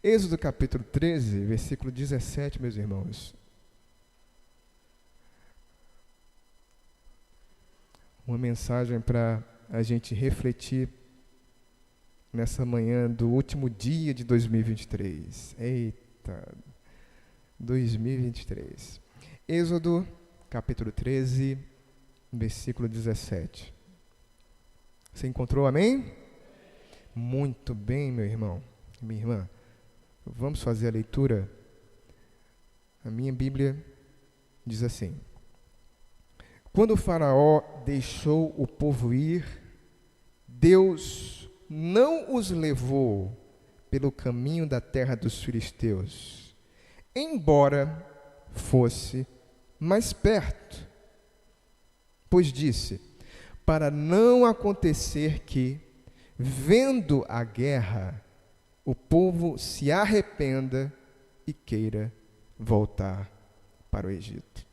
Êxodo capítulo 13, versículo 17, meus irmãos. Uma mensagem para a gente refletir nessa manhã do último dia de 2023. Eita, 2023. Êxodo capítulo 13, versículo 17. Você encontrou, amém? Muito bem, meu irmão, minha irmã. Vamos fazer a leitura. A minha Bíblia diz assim: quando o faraó deixou o povo ir, Deus não os levou pelo caminho da terra dos filisteus, embora fosse mais perto, pois disse, para não acontecer que, vendo a guerra, o povo se arrependa e queira voltar para o Egito.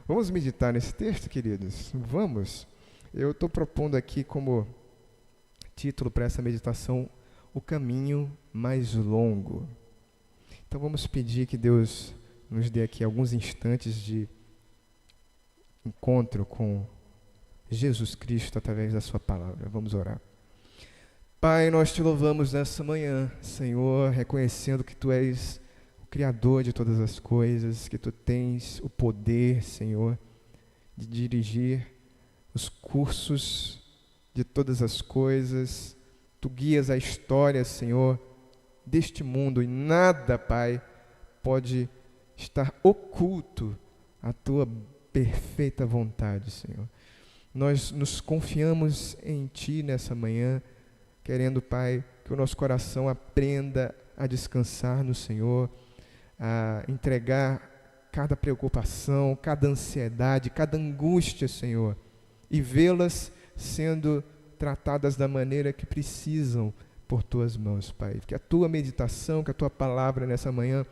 Vamos meditar nesse texto, queridos? Vamos. Eu estou propondo aqui como título para essa meditação, o caminho mais longo. Então vamos pedir que Deus nos dê aqui alguns instantes de encontro com Jesus Cristo através da sua palavra. Vamos orar. Pai, nós te louvamos nessa manhã, Senhor, reconhecendo que Tu és o Criador de todas as coisas, que Tu tens o poder, Senhor, de dirigir os cursos de todas as coisas. Tu guias a história, Senhor, deste mundo, e nada, Pai, pode estar oculto à Tua perfeita vontade, Senhor. Nós nos confiamos em Ti nessa manhã, querendo, Pai, que o nosso coração aprenda a descansar no Senhor, a entregar cada preocupação, cada ansiedade, cada angústia, Senhor, e vê-las sendo tratadas da maneira que precisam por Tuas mãos, Pai. Que a Tua meditação, que a Tua palavra nessa manhã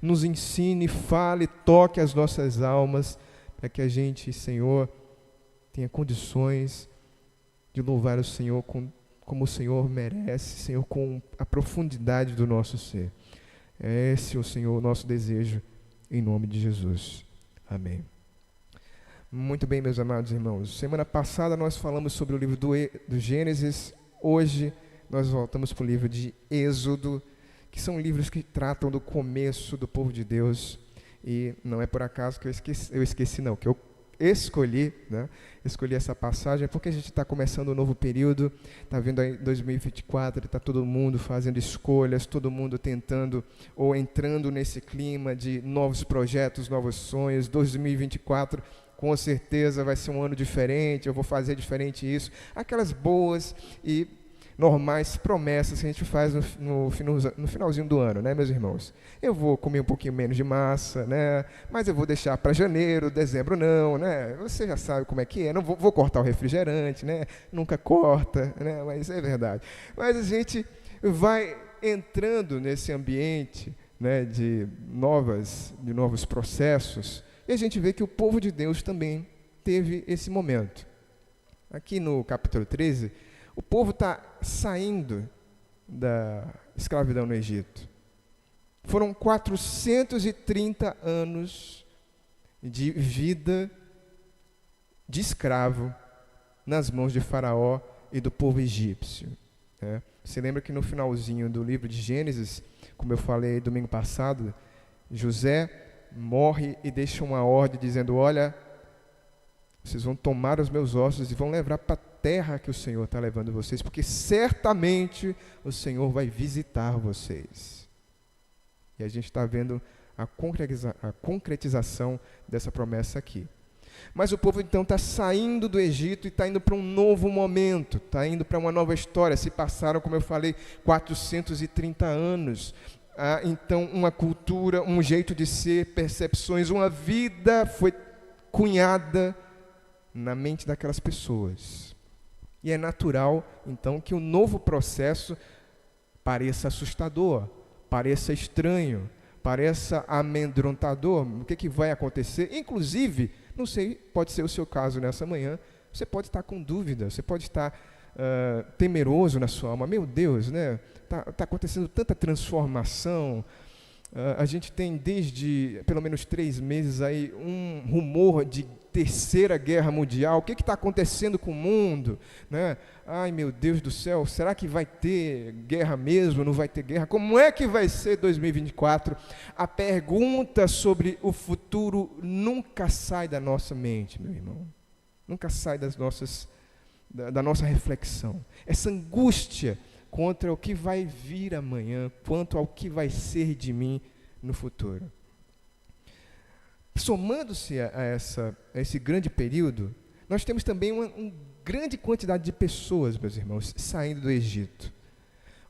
nos ensine, fale, toque as nossas almas, para que a gente, Senhor, tenha condições de louvar o Senhor como o Senhor merece, Senhor, com a profundidade do nosso ser. É esse, o Senhor, o nosso desejo, em nome de Jesus. Amém. Muito bem, meus amados irmãos. Semana passada nós falamos sobre o livro do Gênesis. Hoje nós voltamos para o livro de Êxodo, que são livros que tratam do começo do povo de Deus. E não é por acaso que que eu escolhi essa passagem, porque a gente está começando um novo período, está vindo aí 2024, está todo mundo fazendo escolhas, todo mundo tentando ou entrando nesse clima de novos projetos, novos sonhos. 2024 com certeza vai ser um ano diferente, eu vou fazer diferente isso. Aquelas boas e normais promessas que a gente faz no finalzinho do ano, né, meus irmãos? Eu vou comer um pouquinho menos de massa, né? Mas eu vou deixar para janeiro, dezembro não, né? Você já sabe como é que é. Não vou cortar o refrigerante, né? Nunca corta, né? Mas é verdade. Mas a gente vai entrando nesse ambiente, né, de novos processos, e a gente vê que o povo de Deus também teve esse momento. Aqui no capítulo 13, o povo está saindo da escravidão no Egito. Foram 430 anos de vida de escravo nas mãos de Faraó e do povo egípcio. Né? Você lembra que no finalzinho do livro de Gênesis, como eu falei domingo passado, José morre e deixa uma ordem dizendo: olha, vocês vão tomar os meus ossos e vão levar para a terra que o Senhor está levando vocês, porque certamente o Senhor vai visitar vocês. E a gente está vendo a concretização dessa promessa aqui. Mas o povo então está saindo do Egito e está indo para um novo momento, está indo para uma nova história. Se passaram, como eu falei, 430 anos. Então uma cultura, um jeito de ser, percepções, uma vida foi cunhada na mente daquelas pessoas. E é natural, então, que o novo processo pareça assustador, pareça estranho, pareça amedrontador. O que vai acontecer? Inclusive, não sei, pode ser o seu caso nessa manhã, você pode estar com dúvida, você pode estar temeroso na sua alma. Meu Deus, né? Tá acontecendo tanta transformação. A gente tem desde pelo menos 3 meses aí um rumor de terceira guerra mundial. O que está acontecendo com o mundo, né? Ai, meu Deus do céu, será que vai ter guerra mesmo? Não vai ter guerra? Como é que vai ser 2024? A pergunta sobre o futuro nunca sai da nossa mente, meu irmão. Nunca sai da nossa reflexão. Essa angústia contra o que vai vir amanhã, quanto ao que vai ser de mim no futuro. Somando-se a esse grande período, nós temos também uma grande quantidade de pessoas, meus irmãos, saindo do Egito.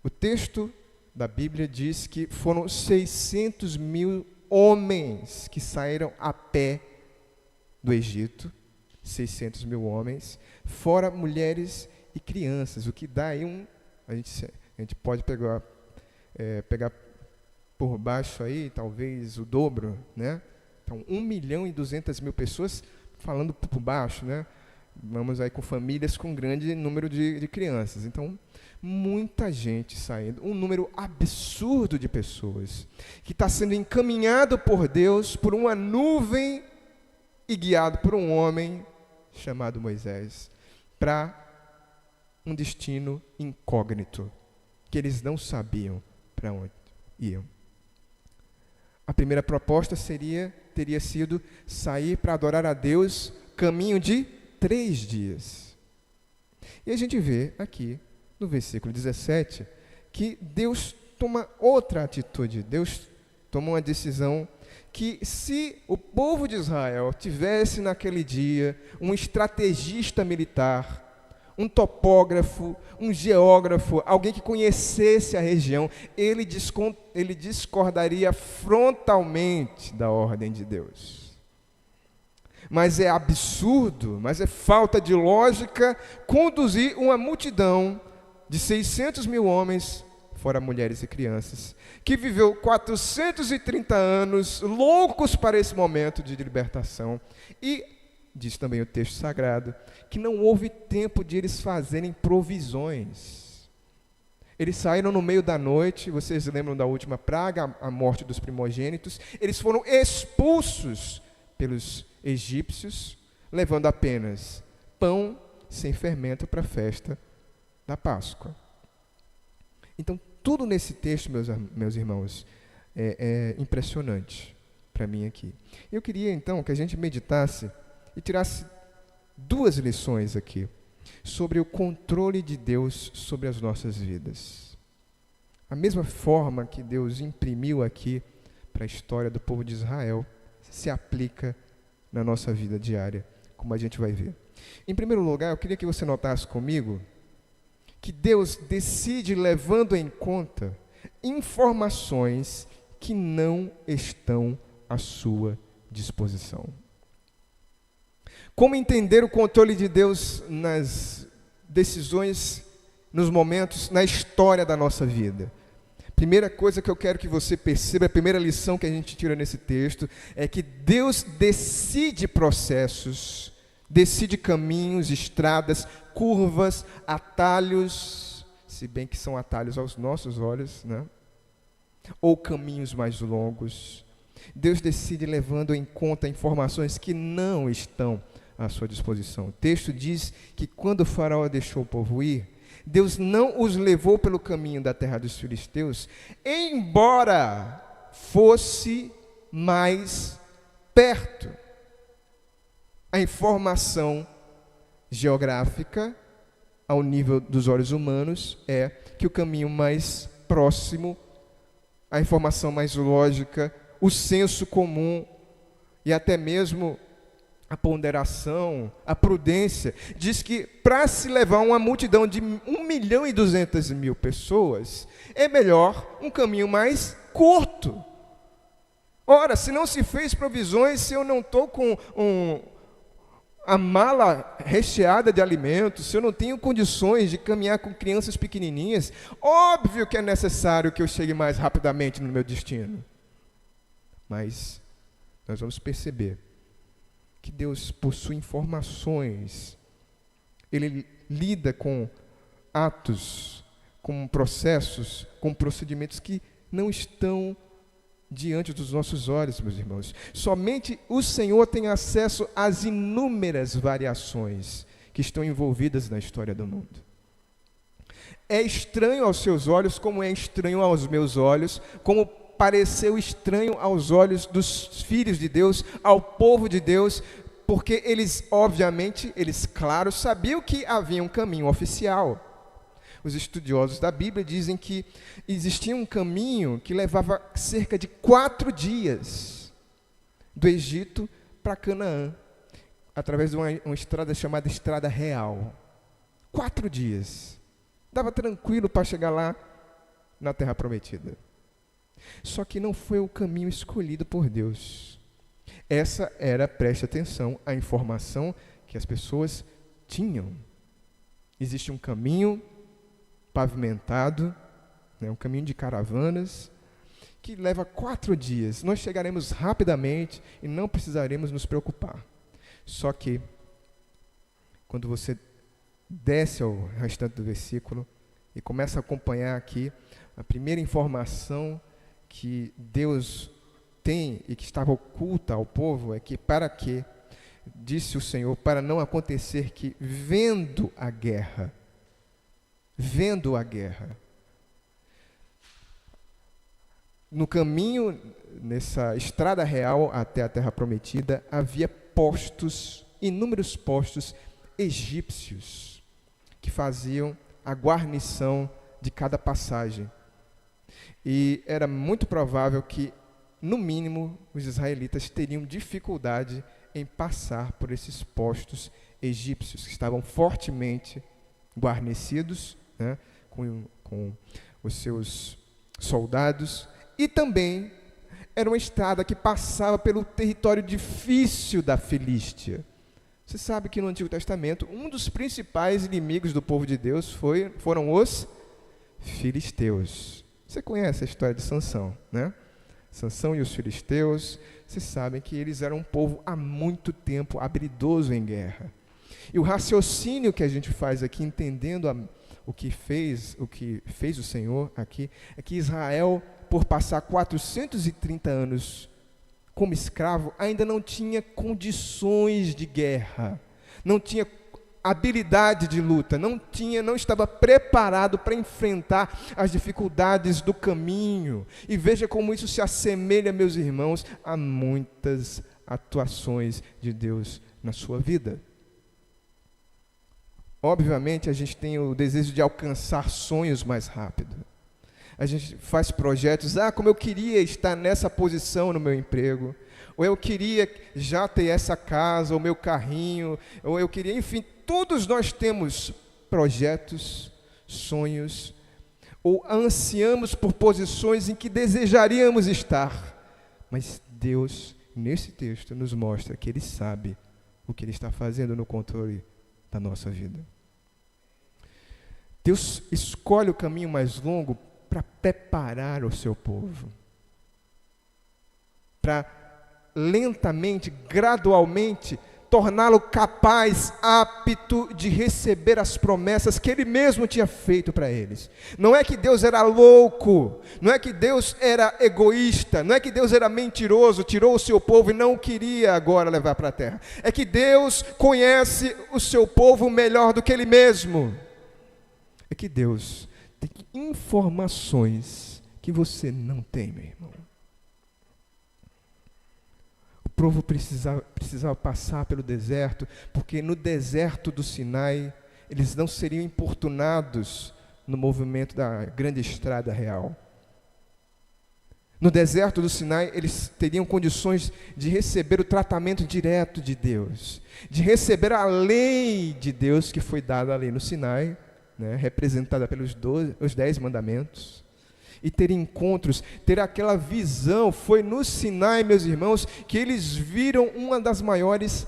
O texto da Bíblia diz que foram 600 mil homens que saíram a pé do Egito, 600 mil homens, fora mulheres e crianças, o que dá aí a gente pode pegar por baixo aí, talvez o dobro, né? Então, 1.200.000 pessoas falando por baixo, né? Vamos aí com famílias com grande número de crianças. Então, muita gente saindo, um número absurdo de pessoas, que está sendo encaminhado por Deus, por uma nuvem e guiado por um homem chamado Moisés, para um destino incógnito, que eles não sabiam para onde iam. A primeira proposta teria sido sair para adorar a Deus, caminho de 3 dias. E a gente vê aqui, no versículo 17, que Deus toma outra atitude. Deus toma uma decisão que, se o povo de Israel tivesse naquele dia um estrategista militar, um topógrafo, um geógrafo, alguém que conhecesse a região, ele discordaria frontalmente da ordem de Deus. Mas é absurdo, mas é falta de lógica conduzir uma multidão de 600 mil homens, fora mulheres e crianças, que viveu 430 anos loucos para esse momento de libertação. E diz também o texto sagrado que não houve tempo de eles fazerem provisões. Eles saíram no meio da noite, vocês lembram da última praga, a morte dos primogênitos. Eles foram expulsos pelos egípcios, levando apenas pão sem fermento para a festa da Páscoa. Então, tudo nesse texto, meus irmãos, é impressionante para mim aqui. Eu queria, então, que a gente meditasse e tirasse 2 lições aqui sobre o controle de Deus sobre as nossas vidas. A mesma forma que Deus imprimiu aqui para a história do povo de Israel se aplica na nossa vida diária, como a gente vai ver. Em primeiro lugar, eu queria que você notasse comigo que Deus decide levando em conta informações que não estão à sua disposição. Como entender o controle de Deus nas decisões, nos momentos, na história da nossa vida? Primeira coisa que eu quero que você perceba, a primeira lição que a gente tira nesse texto, é que Deus decide processos, decide caminhos, estradas, curvas, atalhos, se bem que são atalhos aos nossos olhos, né? Ou caminhos mais longos. Deus decide levando em conta informações que não estão à sua disposição. O texto diz que quando o faraó deixou o povo ir, Deus não os levou pelo caminho da terra dos filisteus, embora fosse mais perto. A informação geográfica, ao nível dos olhos humanos, é que o caminho mais próximo, a informação mais lógica, o senso comum e até mesmo a ponderação, a prudência, diz que para se levar uma multidão de 1.200.000 pessoas, é melhor um caminho mais curto. Ora, se não se fez provisões, se eu não estou com a mala recheada de alimentos, se eu não tenho condições de caminhar com crianças pequenininhas, óbvio que é necessário que eu chegue mais rapidamente no meu destino. Mas nós vamos perceber que Deus possui informações, Ele lida com atos, com processos, com procedimentos que não estão diante dos nossos olhos, meus irmãos. Somente o Senhor tem acesso às inúmeras variações que estão envolvidas na história do mundo. É estranho aos seus olhos, como é estranho aos meus olhos, como pareceu estranho aos olhos dos filhos de Deus, ao povo de Deus, porque eles, obviamente, claro, sabiam que havia um caminho oficial. Os estudiosos da Bíblia dizem que existia um caminho que levava cerca de 4 dias do Egito para Canaã, através de uma estrada chamada Estrada Real. 4 dias. Dava tranquilo para chegar lá na Terra Prometida. Só que não foi o caminho escolhido por Deus. Essa era, preste atenção, a informação que as pessoas tinham. Existe um caminho pavimentado, um caminho de caravanas, que leva 4 dias. Nós chegaremos rapidamente e não precisaremos nos preocupar. Só que, quando você desce ao restante do versículo e começa a acompanhar aqui, a primeira informação que Deus tem e que estava oculta ao povo é que, para quê? Disse o Senhor, para não acontecer que, vendo a guerra, no caminho, nessa estrada real até a Terra Prometida, havia inúmeros postos egípcios, que faziam a guarnição de cada passagem. E era muito provável que, no mínimo, os israelitas teriam dificuldade em passar por esses postos egípcios, que estavam fortemente guarnecidos, com os seus soldados, e também era uma estrada que passava pelo território difícil da Filístia. Você sabe que no Antigo Testamento, um dos principais inimigos do povo de Deus foram os filisteus. Você conhece a história de Sansão, né? Sansão e os filisteus, vocês sabem que eles eram um povo há muito tempo habilidoso em guerra. E o raciocínio que a gente faz aqui, entendendo o que fez o Senhor aqui, é que Israel, por passar 430 anos como escravo, ainda não tinha condições de guerra, não tinha habilidade de luta, não estava preparado para enfrentar as dificuldades do caminho. E veja como isso se assemelha, meus irmãos, a muitas atuações de Deus na sua vida. Obviamente, a gente tem o desejo de alcançar sonhos mais rápido. A gente faz projetos, como eu queria estar nessa posição no meu emprego, ou eu queria já ter essa casa, ou meu carrinho, ou eu queria, enfim, todos nós temos projetos, sonhos, ou ansiamos por posições em que desejaríamos estar. Mas Deus, nesse texto, nos mostra que Ele sabe o que Ele está fazendo no controle da nossa vida. Deus escolhe o caminho mais longo para preparar o seu povo, para lentamente, gradualmente, torná-lo capaz, apto de receber as promessas que Ele mesmo tinha feito para eles. Não é que Deus era louco, não é que Deus era egoísta, não é que Deus era mentiroso, tirou o seu povo e não queria agora levar para a terra. É que Deus conhece o seu povo melhor do que Ele mesmo. É que Deus tem informações que você não tem, meu irmão. O povo precisava passar pelo deserto, porque no deserto do Sinai, eles não seriam importunados no movimento da grande estrada real. No deserto do Sinai, eles teriam condições de receber o tratamento direto de Deus, de receber a lei de Deus que foi dada ali no Sinai, representada pelos 10 mandamentos, e ter encontros, ter aquela visão. Foi no Sinai, meus irmãos, que eles viram uma das maiores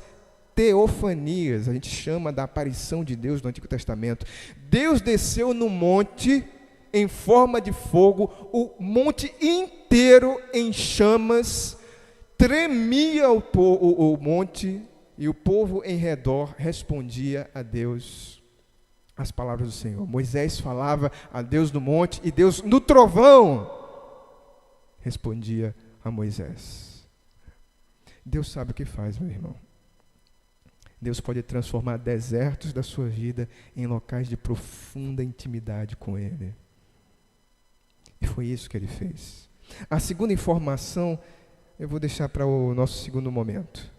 teofanias, a gente chama da aparição de Deus no Antigo Testamento. Deus desceu no monte em forma de fogo, o monte inteiro em chamas, tremia o monte, e o povo em redor respondia a Deus. as palavras do Senhor. Moisés falava a Deus no monte e Deus no trovão respondia a Moisés. Deus sabe o que faz, meu irmão. Deus pode transformar desertos da sua vida em locais de profunda intimidade com Ele. E foi isso que Ele fez. A segunda informação eu vou deixar para o nosso segundo momento.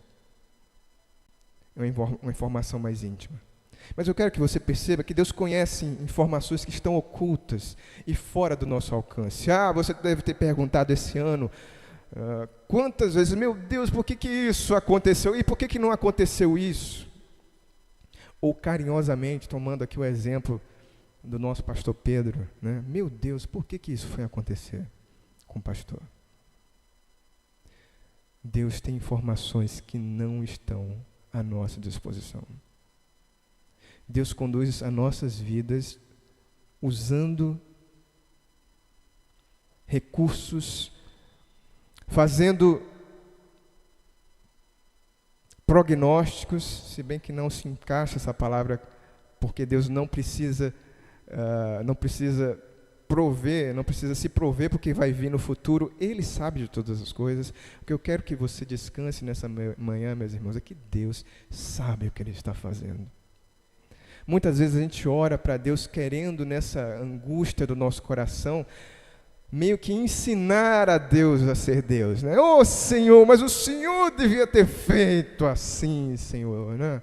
É uma informação mais íntima. Mas eu quero que você perceba que Deus conhece informações que estão ocultas e fora do nosso alcance. Você deve ter perguntado esse ano, quantas vezes, meu Deus, por que isso aconteceu? E por que não aconteceu isso? Ou carinhosamente, tomando aqui o exemplo do nosso pastor Pedro, né? Meu Deus, por que isso foi acontecer com o pastor? Deus tem informações que não estão à nossa disposição. Deus conduz as nossas vidas usando recursos, fazendo prognósticos, se bem que não se encaixa essa palavra, porque Deus não precisa prover, não precisa se prover porque vai vir no futuro. Ele sabe de todas as coisas. O que eu quero que você descanse nessa manhã, meus irmãos, é que Deus sabe o que Ele está fazendo. Muitas vezes a gente ora para Deus querendo, nessa angústia do nosso coração, meio que ensinar a Deus a ser Deus, né? Senhor, mas o Senhor devia ter feito assim, Senhor, né?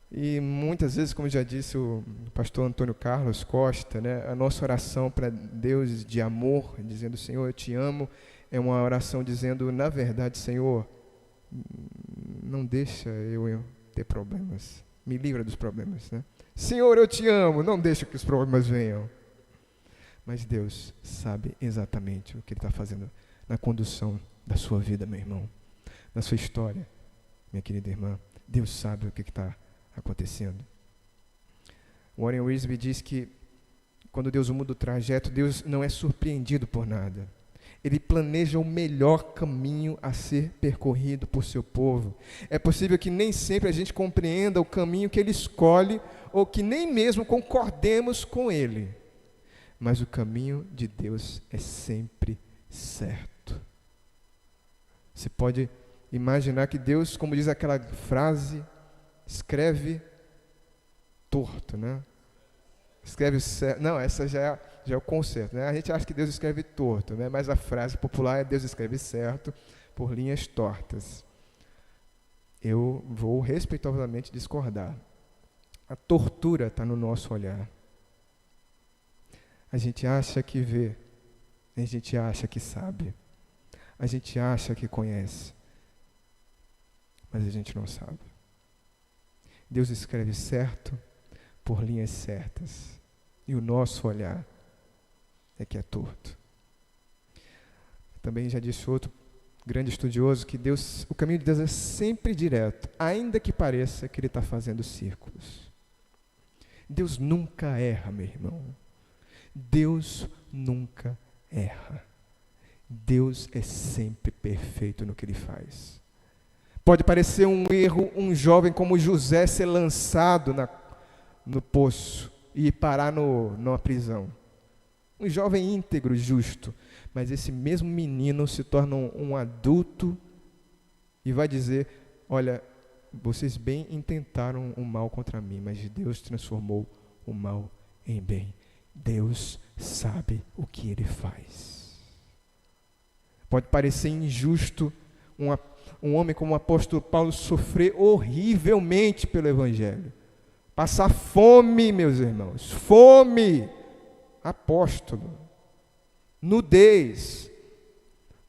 E muitas vezes, como já disse o pastor Antônio Carlos Costa, né, a nossa oração para Deus de amor, dizendo, Senhor, eu te amo, é uma oração dizendo, na verdade, Senhor, não deixa eu ter problemas. Me livra dos problemas, né? Senhor, eu te amo, não deixa que os problemas venham. Mas Deus sabe exatamente o que Ele está fazendo na condução da sua vida, meu irmão. Na sua história, minha querida irmã. Deus sabe o que está acontecendo. Warren Wiersbe diz que quando Deus muda o trajeto, Deus não é surpreendido por nada. Ele planeja o melhor caminho a ser percorrido por seu povo. É possível que nem sempre a gente compreenda o caminho que Ele escolhe ou que nem mesmo concordemos com Ele. Mas o caminho de Deus é sempre certo. Você pode imaginar que Deus, como diz aquela frase, escreve torto, né? Escreve certo. Não, essa já é o conceito, né? A gente acha que Deus escreve torto, né? Mas a frase popular é Deus escreve certo por linhas tortas. Eu vou respeitosamente discordar. A tortura está no nosso olhar. A gente acha que vê, a gente acha que sabe, a gente acha que conhece, mas a gente não sabe. Deus escreve certo por linhas certas, e o nosso olhar é que é torto. Também já disse outro grande estudioso que o caminho de Deus é sempre direto, ainda que pareça que Ele está fazendo círculos. Deus nunca erra, meu irmão. Deus nunca erra. Deus é sempre perfeito no que Ele faz. Pode parecer um erro um jovem como José ser lançado no poço e parar numa prisão. Um jovem íntegro, justo. Mas esse mesmo menino se torna um adulto e vai dizer, olha, vocês bem intentaram o mal contra mim, mas Deus transformou o mal em bem. Deus sabe o que Ele faz. Pode parecer injusto um homem como o apóstolo Paulo sofrer horrivelmente pelo Evangelho. Passar fome, meus irmãos. Fome. Apóstolo. Nudez.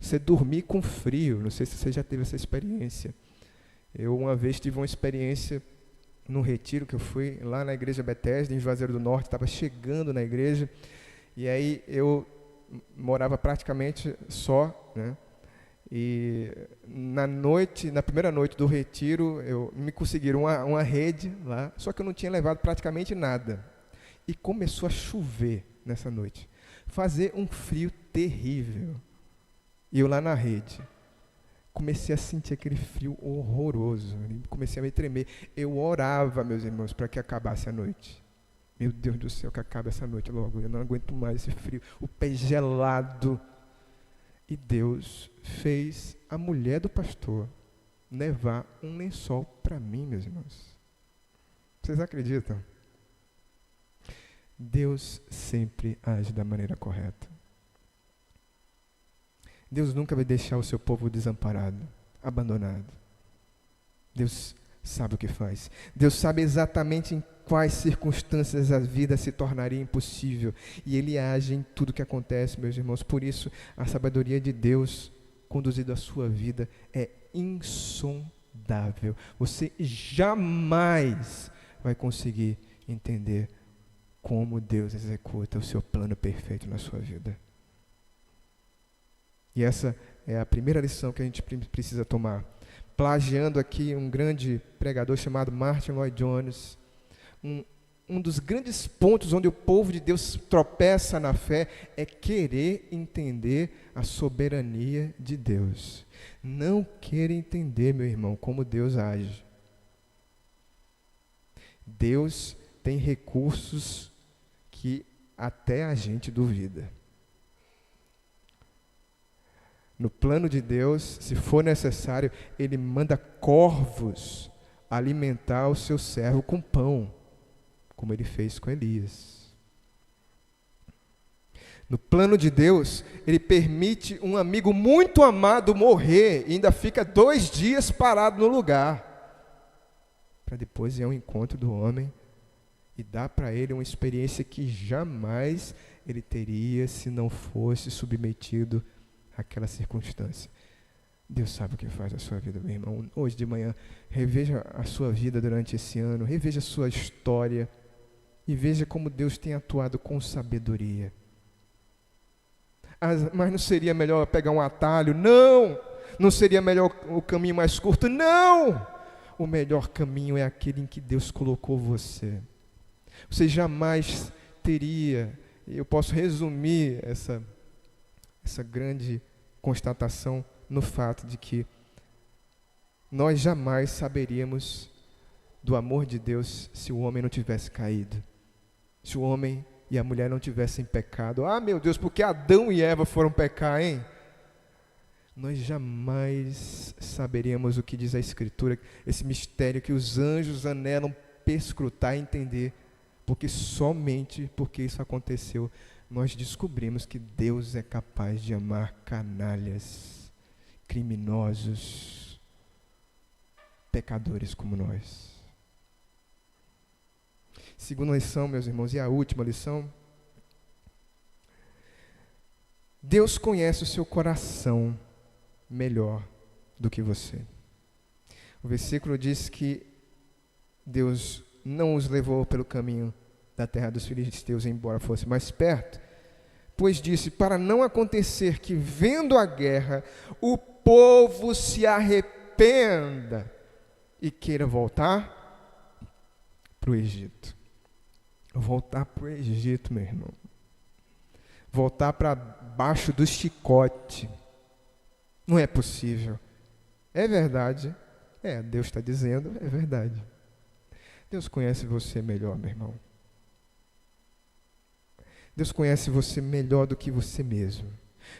Você dormir com frio. Não sei se você já teve essa experiência. Eu uma vez tive uma experiência num retiro que eu fui lá na igreja Bethesda, em Juazeiro do Norte, estava chegando na igreja, e aí eu morava praticamente só, né? E na primeira noite do retiro, me conseguiram uma rede lá, só que eu não tinha levado praticamente nada. E começou a chover nessa noite, fazer um frio terrível. E eu lá na rede, comecei a sentir aquele frio horroroso, comecei a me tremer. Eu orava, meus irmãos, para que acabasse a noite. Meu Deus do céu, que acabe essa noite logo. Eu não aguento mais esse frio. O pé gelado. E Deus fez a mulher do pastor levar um lençol para mim, meus irmãos. Vocês acreditam? Deus sempre age da maneira correta. Deus nunca vai deixar o seu povo desamparado, abandonado. Deus sabe o que faz. Deus sabe exatamente em quais circunstâncias a vida se tornaria impossível. E Ele age em tudo que acontece, meus irmãos. Por isso, a sabedoria de Deus conduzida à sua vida é insondável. Você jamais vai conseguir entender como Deus executa o seu plano perfeito na sua vida. E essa é a primeira lição que a gente precisa tomar. Plagiando aqui um grande pregador chamado Martin Lloyd-Jones, um dos grandes pontos onde o povo de Deus tropeça na fé é querer entender a soberania de Deus. Não querer entender, meu irmão, como Deus age. Deus tem recursos que até a gente duvida. No plano de Deus, se for necessário, Ele manda corvos alimentar o seu servo com pão, como Ele fez com Elias. No plano de Deus, Ele permite um amigo muito amado morrer e ainda fica 2 dias parado no lugar, para depois ir ao encontro do homem e dar para ele uma experiência que jamais ele teria se não fosse submetido àquela circunstância. Deus sabe o que faz na sua vida, meu irmão. Hoje de manhã, reveja a sua vida durante esse ano, reveja a sua história e veja como Deus tem atuado com sabedoria. Mas não seria melhor pegar um atalho? Não! Não seria melhor o caminho mais curto? Não! O melhor caminho é aquele em que Deus colocou você. Você jamais teria, eu posso resumir essa grande constatação no fato de que nós jamais saberíamos do amor de Deus se o homem não tivesse caído. Se o homem e a mulher não tivessem pecado. Ah, meu Deus, porque Adão e Eva foram pecar, hein? Nós jamais saberíamos o que diz a Escritura, esse mistério que os anjos anelam perscrutar e entender, porque somente porque isso aconteceu, nós descobrimos que Deus é capaz de amar canalhas, criminosos, pecadores como nós. Segunda lição, meus irmãos, e a última lição. Deus conhece o seu coração melhor do que você. O versículo diz que Deus não os levou pelo caminho da terra dos filisteus, embora fosse mais perto, pois disse, para não acontecer que, vendo a guerra, o povo se arrependa e queira voltar para o Egito. Voltar para o Egito, meu irmão. Voltar para baixo do chicote. Não é possível. É verdade. Deus está dizendo, é verdade. Deus conhece você melhor, meu irmão. Deus conhece você melhor do que você mesmo.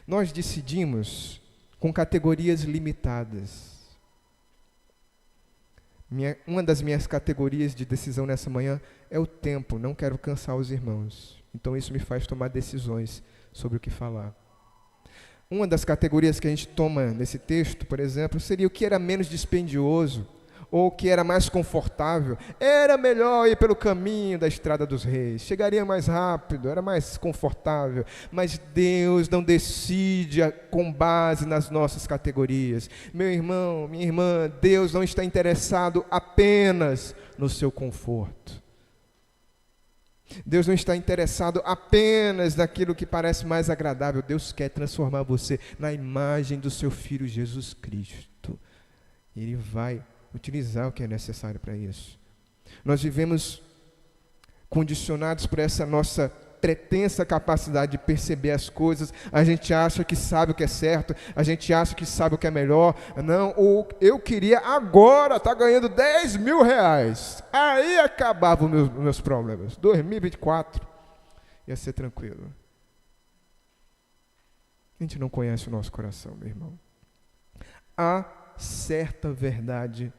Nós decidimos com categorias limitadas. Uma das minhas categorias de decisão nessa manhã é o tempo. Não quero cansar os irmãos. Então isso me faz tomar decisões sobre o que falar. Uma das categorias que a gente toma nesse texto, por exemplo, seria o que era menos dispendioso ou o que era mais confortável. Era melhor ir pelo caminho da estrada dos reis. Chegaria mais rápido, era mais confortável. Mas Deus não decide com base nas nossas categorias. Meu irmão, minha irmã, Deus não está interessado apenas no seu conforto. Deus não está interessado apenas naquilo que parece mais agradável. Deus quer transformar você na imagem do seu Filho Jesus Cristo. Ele vai utilizar o que é necessário para isso. Nós vivemos condicionados por essa nossa pretensa capacidade de perceber as coisas, a gente acha que sabe o que é certo, a gente acha que sabe o que é melhor. Não, eu queria agora estar ganhando 10 mil reais. Aí acabavam os meus problemas. 2024 ia ser tranquilo. A gente não conhece o nosso coração, meu irmão. Há certa verdade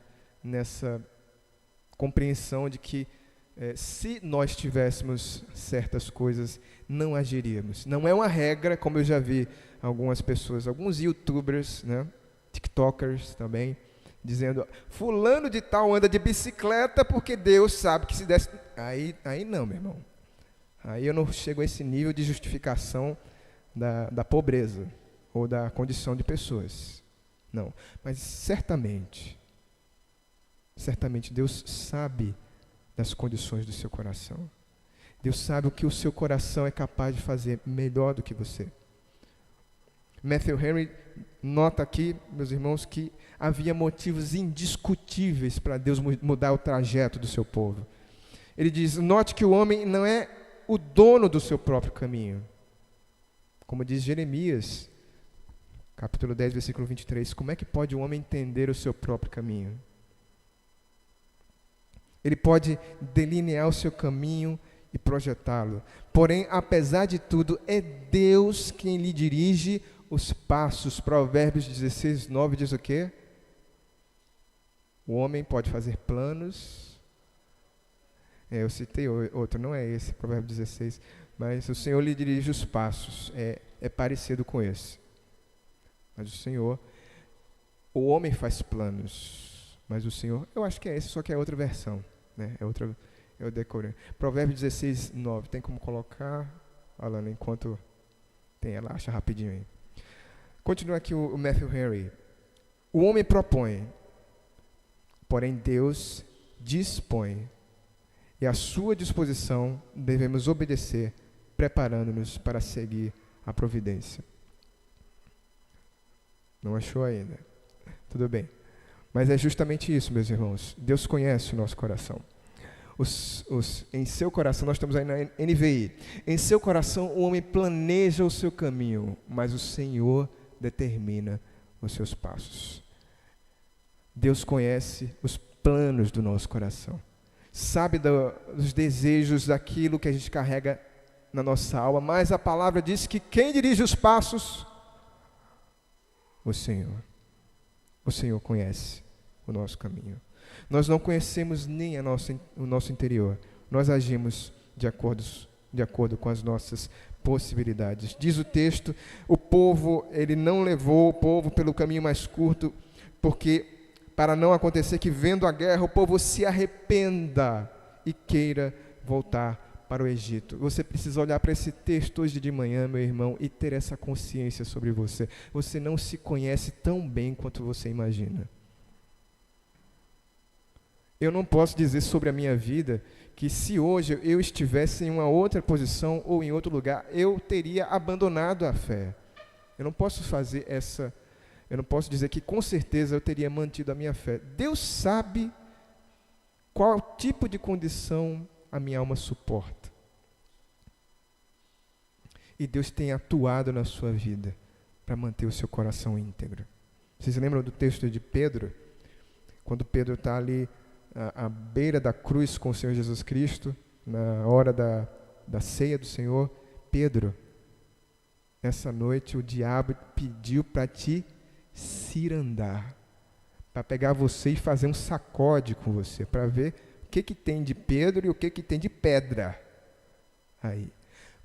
nessa compreensão de que se nós tivéssemos certas coisas, não agiríamos. Não é uma regra, como eu já vi algumas pessoas, alguns youtubers, né, tiktokers também, dizendo, fulano de tal anda de bicicleta porque Deus sabe que se desse... Aí não, meu irmão. Aí eu não chego a esse nível de justificação da pobreza ou da condição de pessoas. Não, mas certamente Deus sabe das condições do seu coração. Deus sabe o que o seu coração é capaz de fazer melhor do que você. Matthew Henry nota aqui, meus irmãos, que havia motivos indiscutíveis para Deus mudar o trajeto do seu povo. Ele diz, note que o homem não é o dono do seu próprio caminho. Como diz Jeremias, capítulo 10, versículo 23, como é que pode o homem entender o seu próprio caminho? Ele pode delinear o seu caminho e projetá-lo. Porém, apesar de tudo, é Deus quem lhe dirige os passos. Provérbios 16, 9 diz o quê? O homem pode fazer planos. Eu citei outro, não é esse, Provérbio 16. Mas o Senhor lhe dirige os passos. É parecido com esse. Mas o Senhor, o homem faz planos. Mas o Senhor, eu acho que é esse, só que é outra versão. Né? Eu decorei. Provérbio 16, 9. Tem como colocar, Alana, enquanto tem, ela acha rapidinho aí. Continua aqui o Matthew Henry. O homem propõe, porém Deus dispõe. E à sua disposição devemos obedecer, preparando-nos para seguir a providência. Não achou ainda? Tudo bem. Mas é justamente isso, meus irmãos. Deus conhece o nosso coração. Em seu coração, nós estamos aí na NVI. Em seu coração, o homem planeja o seu caminho, mas o Senhor determina os seus passos. Deus conhece os planos do nosso coração. Sabe dos desejos, daquilo que a gente carrega na nossa alma, mas a palavra diz que quem dirige os passos? O Senhor. O Senhor conhece o nosso caminho. Nós não conhecemos nem o nosso interior. Nós agimos de acordo com as nossas possibilidades. Diz o texto, o povo, ele não levou o povo pelo caminho mais curto, porque para não acontecer que, vendo a guerra, o povo se arrependa e queira voltar para o Egito. Você precisa olhar para esse texto hoje de manhã, meu irmão, e ter essa consciência sobre você. Você não se conhece tão bem quanto você imagina. Eu não posso dizer sobre a minha vida que se hoje eu estivesse em uma outra posição ou em outro lugar, eu teria abandonado a fé. Eu não posso dizer que com certeza eu teria mantido a minha fé. Deus sabe qual tipo de condição a minha alma suporta. E Deus tem atuado na sua vida para manter o seu coração íntegro. Vocês lembram do texto de Pedro? Quando Pedro está ali à beira da cruz com o Senhor Jesus Cristo, na hora da ceia do Senhor, Pedro, essa noite o diabo pediu para te cirandar, para pegar você e fazer um sacode com você, para ver o que tem de Pedro e o que tem de pedra. Aí.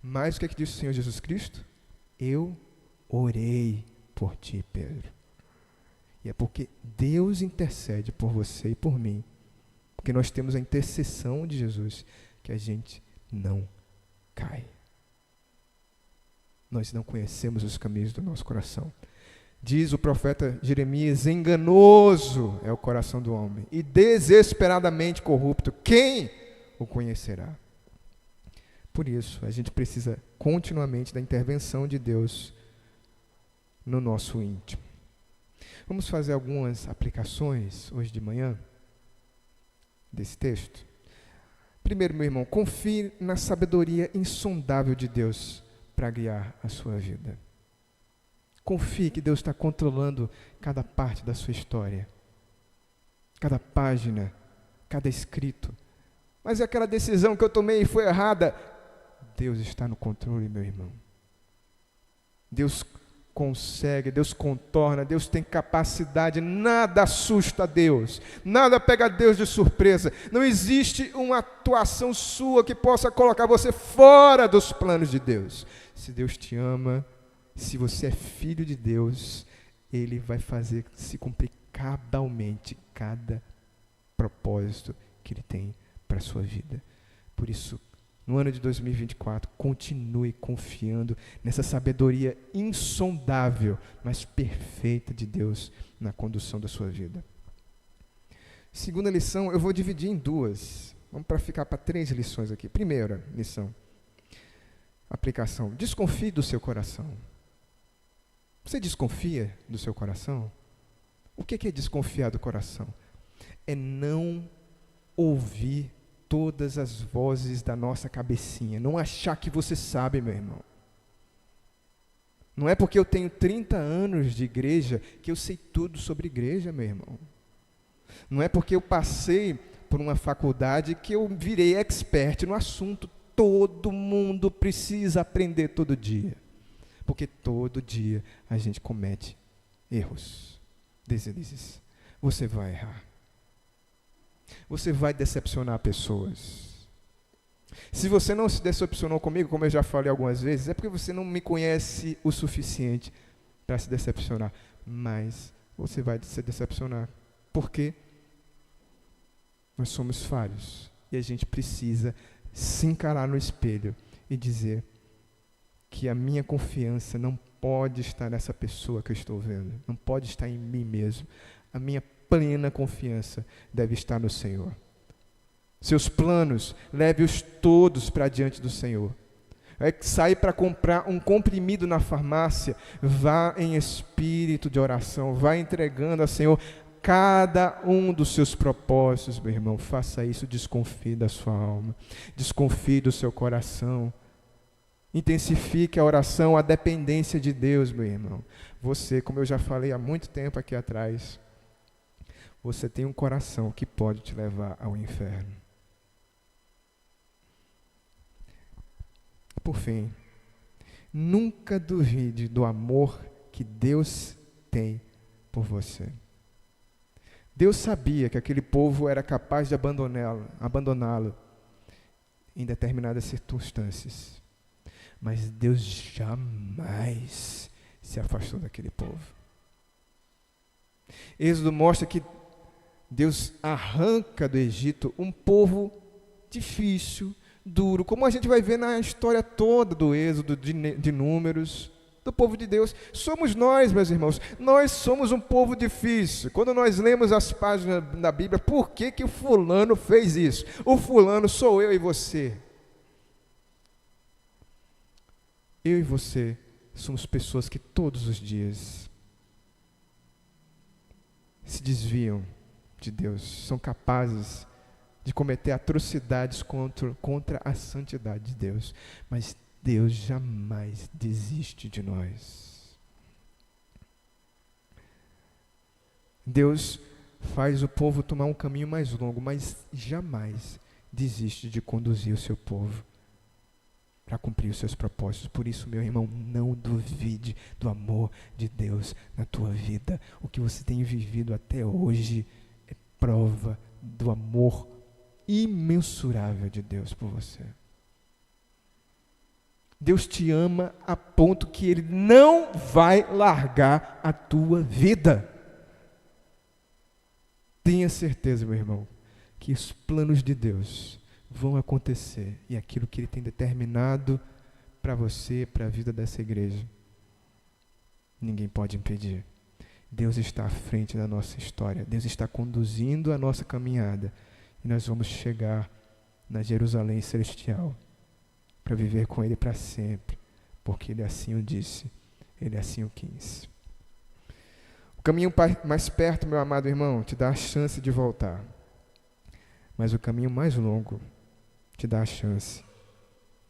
Mas o que disse o Senhor Jesus Cristo? Eu orei por ti, Pedro. E é porque Deus intercede por você e por mim, porque nós temos a intercessão de Jesus, que a gente não cai. Nós não conhecemos os caminhos do nosso coração. Diz o profeta Jeremias, enganoso é o coração do homem e desesperadamente corrupto. Quem o conhecerá? Por isso, a gente precisa continuamente da intervenção de Deus no nosso íntimo. Vamos fazer algumas aplicações hoje de manhã desse texto. Primeiro, meu irmão, confie na sabedoria insondável de Deus para guiar a sua vida. Confie que Deus está controlando cada parte da sua história, cada página, cada escrito. Mas aquela decisão que eu tomei foi errada. Deus está no controle, meu irmão. Deus consegue, Deus contorna, Deus tem capacidade, nada assusta Deus, nada pega Deus de surpresa, não existe uma atuação sua que possa colocar você fora dos planos de Deus. Se Deus te ama, se você é filho de Deus, Ele vai fazer se cumprir cabalmente cada propósito que Ele tem para a sua vida. Por isso, no ano de 2024, continue confiando nessa sabedoria insondável, mas perfeita de Deus na condução da sua vida. Segunda lição, eu vou dividir em duas. Vamos para ficar para 3 lições aqui. Primeira lição, aplicação. Desconfie do seu coração. Você desconfia do seu coração? O que é desconfiar do coração? É não ouvir todas as vozes da nossa cabecinha, não achar que você sabe, meu irmão. Não é porque eu tenho 30 anos de igreja que eu sei tudo sobre igreja, meu irmão. Não é porque eu passei por uma faculdade que eu virei expert no assunto. Todo mundo precisa aprender todo dia, porque todo dia a gente comete erros, deslizes. Você vai errar. Você vai decepcionar pessoas. Se você não se decepcionou comigo, como eu já falei algumas vezes, é porque você não me conhece o suficiente para se decepcionar. Mas você vai se decepcionar. Por quê? Nós somos falhos. E a gente precisa se encarar no espelho e dizer que a minha confiança não pode estar nessa pessoa que eu estou vendo. Não pode estar em mim mesmo. A minha plena confiança deve estar no Senhor. Seus planos, leve-os todos para diante do Senhor. Sair para comprar um comprimido na farmácia, vá em espírito de oração, vá entregando ao Senhor cada um dos seus propósitos, meu irmão. Faça isso, desconfie da sua alma, desconfie do seu coração. Intensifique a oração, a dependência de Deus, meu irmão. Você, como eu já falei há muito tempo aqui atrás, você tem um coração que pode te levar ao inferno. Por fim, nunca duvide do amor que Deus tem por você. Deus sabia que aquele povo era capaz de abandoná-lo em determinadas circunstâncias. Mas Deus jamais se afastou daquele povo. Êxodo mostra que Deus arranca do Egito um povo difícil, duro, como a gente vai ver na história toda do Êxodo, de Números, do povo de Deus. Somos nós, meus irmãos, nós somos um povo difícil. Quando nós lemos as páginas da Bíblia, por que o fulano fez isso? O fulano sou eu e você. Eu e você somos pessoas que todos os dias se desviam de Deus, são capazes de cometer atrocidades contra a santidade de Deus, mas Deus jamais desiste de nós. Deus faz o povo tomar um caminho mais longo, mas jamais desiste de conduzir o seu povo para cumprir os seus propósitos. Por isso, meu irmão, não duvide do amor de Deus na tua vida. O que você tem vivido até hoje é prova do amor imensurável de Deus por você. Deus te ama a ponto que Ele não vai largar a tua vida. Tenha certeza, meu irmão, que os planos de Deus vão acontecer, e aquilo que Ele tem determinado para você, para a vida dessa igreja, ninguém pode impedir. Deus está à frente da nossa história, Deus está conduzindo a nossa caminhada, e nós vamos chegar na Jerusalém celestial, para viver com Ele para sempre, porque Ele assim o disse, Ele assim o quis. O caminho mais perto, meu amado irmão, te dá a chance de voltar, mas o caminho mais longo te dá a chance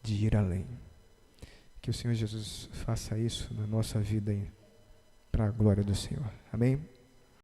de ir além. Que o Senhor Jesus faça isso na nossa vida para a glória do Senhor. Amém?